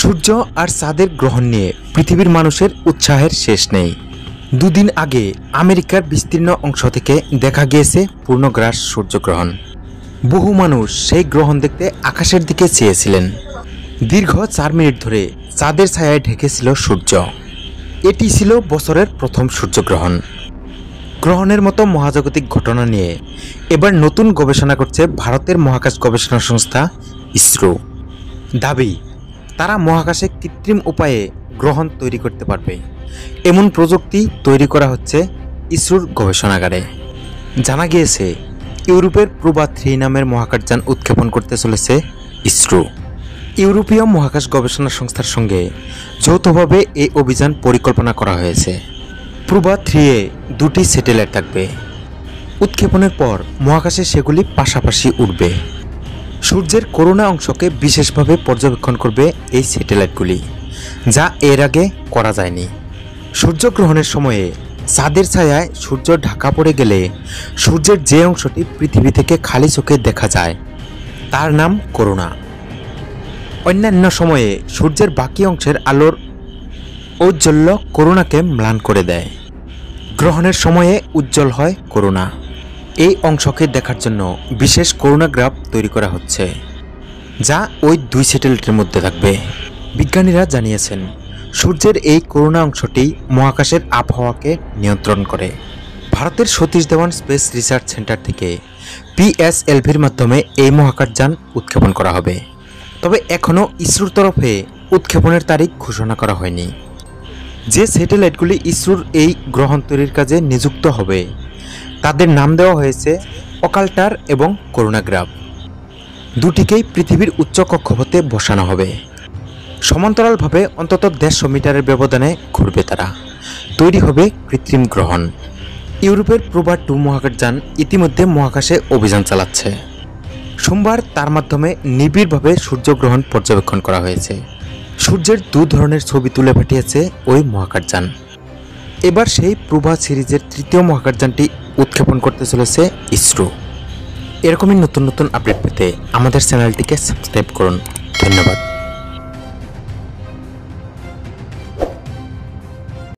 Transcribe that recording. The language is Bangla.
সূর্য আর চাঁদের গ্রহণ নিয়ে পৃথিবীর মানুষের উৎসাহের শেষ নেই। দুদিন আগে আমেরিকার বিস্তীর্ণ অংশ থেকে দেখা গিয়েছে পূর্ণগ্রাস সূর্যগ্রহণ। বহু মানুষ সেই গ্রহণ দেখতে আকাশের দিকে চেয়েছিলেন। দীর্ঘ 4 মিনিট ধরে চাঁদের ছায়ায় ঢেকেছিল সূর্য। এটি ছিল বছরের প্রথম সূর্যগ্রহণ। গ্রহণের মতো মহাজাগতিক ঘটনা নিয়ে এবার নতুন গবেষণা করছে ভারতের মহাকাশ গবেষণা সংস্থা ইসরো। দাবি, তারা মহাকাশে কৃত্রিম উপায়ে গ্রহণ তৈরি করতে পারবে এমন প্রযুক্তি তৈরি করা হচ্ছে ইসরোর গবেষণাগারে। জানা গিয়েছে ইউরোপের প্রভা 3 নামের মহাকাশযান উৎক্ষেপণ করতে চলেছে ইসরো। ইউরোপীয় মহাকাশ গবেষণা সংস্থার সঙ্গে যৌথভাবে এই অভিযান পরিকল্পনা করা হয়েছে। প্রভা 3-এ 2টি স্যাটেলাইট থাকবে। উৎক্ষেপণের পর মহাকাশে সেগুলি পাশাপাশি উড়বে। সূর্যের করোনা অংশকে বিশেষভাবে পর্যবেক্ষণ করবে এই স্যাটেলাইটগুলি, যা এর আগে করা যায়নি। সূর্যগ্রহণের সময়ে চাঁদের ছায়ায় সূর্য ঢাকা পড়ে গেলে সূর্যের যে অংশটি পৃথিবী থেকে খালি চোখে দেখা যায় তার নাম করোনা। অন্যান্য সময়ে সূর্যের বাকি অংশের আলোর ঔজ্জ্বল্য করোনাকে ম্লান করে দেয়। গ্রহণের সময়ে উজ্জ্বল হয় করোনা। এই অংশকে দেখার জন্য বিশেষ করোনাগ্রাফ তৈরি করা হচ্ছে, যা ওই 2 স্যাটেলাইটের মধ্যে থাকবে। বিজ্ঞানীরা জানিয়েছেন সূর্যের এই করোনা অংশটি মহাকাশের আবহাওয়াকে নিয়ন্ত্রণ করে। ভারতের Satish Dhawan space research centre থেকে PSLVর মাধ্যমে এই মহাকাশযান উৎক্ষেপণ করা হবে। তবে এখনও ইসরোর তরফে উৎক্ষেপণের তারিখ ঘোষণা করা হয়নি। যে স্যাটেলাইটগুলি ইসরোর এই গ্রহণ তৈরির কাজে নিযুক্ত হবে তাদের নাম দেওয়া হয়েছে অকাল্টার এবং করোনাগ্রাফ। দুটিকেই পৃথিবীর উচ্চ কক্ষপথে বসানো হবে। সমান্তরালভাবে অন্তত 150 মিটারের ব্যবধানে ঘুরবে তারা। তৈরি হবে কৃত্রিম গ্রহণ। ইউরোপের প্রভা 2 মহাকাশযান ইতিমধ্যে মহাকাশে অভিযান চালাচ্ছে। সোমবার তার মাধ্যমে নিবিড়ভাবে সূর্যগ্রহণ পর্যবেক্ষণ করা হয়েছে। সূর্যের 2 ধরনের ছবি তুলে পাঠিয়েছে ওই মহাকাশযান। এবার সেই প্রভা সিরিজের 3য় মহাকাশযানটি উৎক্ষেপণ করতে চলেছে ইসরো। এরকমই নতুন নতুন আপডেট পেতে আমাদের চ্যানেলটিকে সাবস্ক্রাইব করুন। ধন্যবাদ।